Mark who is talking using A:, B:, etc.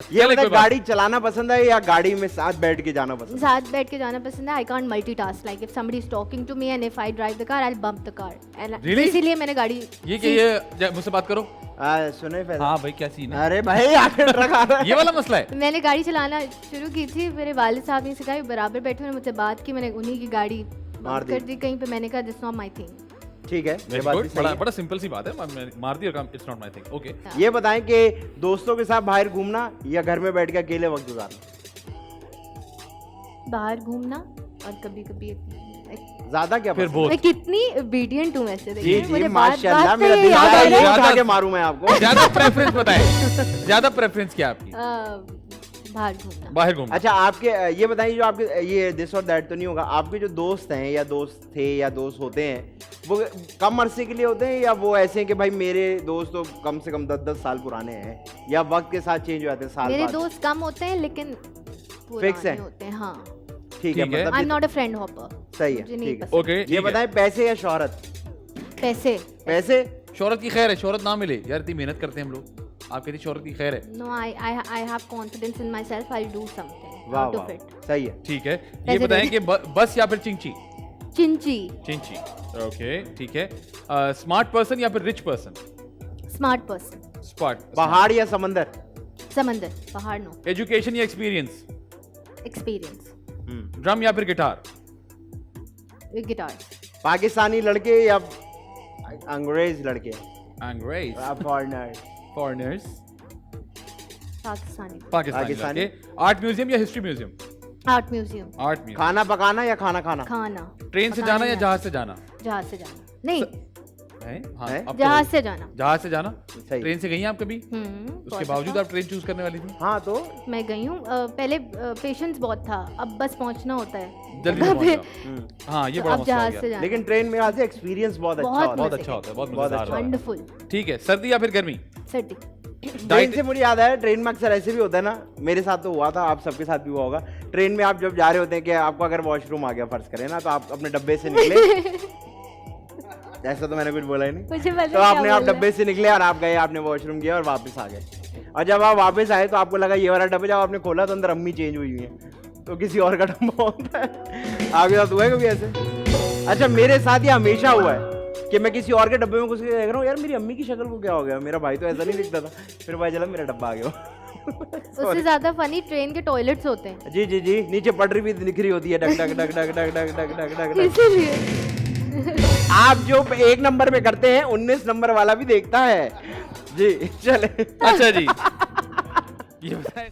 A: ये मतलब गाड़ी चलाना पसंद है या गाड़ी में साथ बैठ के जाना पसंद है?
B: साथ बैठ के जाना पसंद है. I can't multitask. Like if somebody is talking to me and if I drive the car, I'll bump the car.
C: Really?
B: इसीलिए मैंने गाड़ी.
C: ये मुझसे बात करो.
A: सुने फैजल.
C: हाँ भाई क्या सीन है?
A: अरे भाई आगे ट्रक आ रहा है.
C: ये वाला मसला है.
B: मैंने गाड़ी चलाना शुरू की थी, मेरे वालिद साहब ने सिखाई, बराबर बैठे उन्होंने मुझसे बात की, मैंने उन्हीं की गाड़ी
A: मार
B: कर दी कहीं पे. मैंने कहा दिस नॉट माय थिंग.
A: ठीक है, ये बात भी सही है.
C: बड़ा सिंपल सी बात है, मार दी और काम it's not my thing. Okay.
A: ये बताएं कि दोस्तों के साथ बाहर घूमना या घर में बैठ के अकेले वक्त गुजारना?
B: बाहर घूमना और कभी कभी
A: ज्यादा क्या
C: फिर
A: पसंद?
C: बोथ.
B: मैं कितनी ओबीडियंट हूँ वैसे.
A: जी
B: देखिए
A: जी
B: मुझे
A: माशाल्लाह,
B: बात
A: मेरा
B: पे
A: दिल
B: याद
A: चाहता
B: आ
A: है
B: रहा है.
A: ये उठा के मारूं मैं आपको.
C: ज्यादा प्रेफरेंस बताएं. ज्यादा प्रेफरेंस क्या है आपकी?
B: बाहर घूमना.
C: बाहर घूमना.
A: अच्छा आपके ये बताइए, जो आपके ये दिस और दैट तो नहीं होगा, आपके जो दोस्त हैं या दोस्त थे या दोस्त होते हैं वो कम अरसे के लिए होते हैं या वो ऐसे हैं कि भाई मेरे दोस्त तो कम से कम 10-10 साल पुराने हैं या वक्त के साथ चेंज हो जाते हैं साल
B: मेरे
A: बाद?
B: दोस्त कम होते हैं लेकिन
A: फिक्स है
B: होते हैं. हाँ.
A: ठीक है,
C: ठीक है.
A: मतलब
B: आई एम
A: ये
B: नॉट अ फ्रेंड हॉपर.
A: सही है.
B: मुझे नहीं
A: ठीक है.
B: पसंद.
C: ओके.
A: ये बताएं पैसे या शोहरत?
B: पैसे.
A: पैसे.
C: शोहरत की खैर है, शोहरत ना मिले यार, इतनी मेहनत करते हैं हम लोग. आप कहती शोहरत की खैर है.
B: No, I have confidence in myself. I'll do something
A: वाह
B: out of
A: वाह,
B: it.
A: सही है.
C: ठीक है. ये
B: पैसे
C: बताएं कि बस या फिर चिंची?
B: चिंची.
C: चिंची. ओके ठीक है. स्मार्ट पर्सन या फिर rich person?
B: Smart person.
C: Smart.
A: पहाड़ या समंदर?
B: समंदर. पहाड़ नो.
C: एजुकेशन या एक्सपीरियंस?
B: एक्सपीरियंस.
C: ड्रम या फिर गिटार?
B: गिटार.
A: पाकिस्तानी लड़के या अंग्रेज लड़के?
C: अंग्रेज.
A: Foreigner.
C: Foreigners.
B: Pakistani.
C: Pakistani. Art museum या history museum?
B: Art museum.
C: Art museum.
A: खाना पकाना या खाना खाना?
B: खाना.
C: ट्रेन से
B: पकाना
C: जाना या
B: नहीं
C: जहाज से जाना?
B: जहाज से जाना. नहीं,
C: है? हाँ,
A: है?
C: अब तो
B: जहाज से जाना.
C: जहाज से जाना.
A: सही.
C: ट्रेन से गई हैं आप कभी? उसके
B: बहुत
C: बावजूद
B: दफा.
C: आप ट्रेन चूज करने वाली थी?
A: हाँ तो
B: मैं गई हूँ. पहले पेशेंस बहुत था, अब बस पहुंचना होता है
C: जल्दी से
B: जगह
C: पहुंच
B: पे.
C: जाओ. हाँ ये
B: तो
C: बड़ा
B: अब
C: मसला हो
B: जहाज से
C: गया.
B: जाना.
A: लेकिन ट्रेन में आज एक्सपीरियंस बहुत अच्छा
B: बहुत
A: होता
C: बहुत
A: है.
C: अच्छा होता है, बहुत
A: बहुत
C: मजेदार
A: अच्छा
C: होता है.
B: वंडरफुल.
C: ठीक है. सर्दी या फिर गर्मी?
B: सर्दी.
A: ट्रेन से मुझे याद आया, ट्रेन में अक्सर ऐसे भी होता है ना, मेरे साथ तो हुआ था, आप सबके साथ भी हुआ होगा. ट्रेन में आप जब जा रहे होते हैं कि आपको अगर वॉशरूम आ गया फर्ज करें ना, तो आप अपने डब्बे से निकले. ऐसा तो मैंने कुछ बोला ही नहीं.
B: मुझे पता
A: तो आपने आप डब्बे से निकले और आप गए, आपने वॉशरूम किया और वापस आ गए. और जब आप वापस आए तो आपको लगा ये वाला डब्बा, जब आपने खोला तो अंदर अम्मी चेंज हुई है, तो किसी और का डब्बा होता है. आपके साथ हुआ है कभी ऐसे? अच्छा मेरे साथ ये हमेशा हुआ है कि मैं किसी और के डब्बे में घुस के देख रहा हूँ, यार मेरी अम्मी की शक्ल को क्या हो गया, मेरा भाई तो ऐसा नहीं दिखता था, फिर भाई चला मेरा डब्बा आ गया.
B: उससे ज्यादा फनी ट्रेन के टॉयलेट्स होते हैं.
A: जी जी जी, नीचे पटरी भी दिख रही होती है, duck duck duck duck duck duck duck duck duck duck.
B: इसीलिए
A: आप जो 1 नंबर पे करते हैं 19 नंबर वाला भी देखता है जी. चले.
C: अच्छा जी. ये बताएं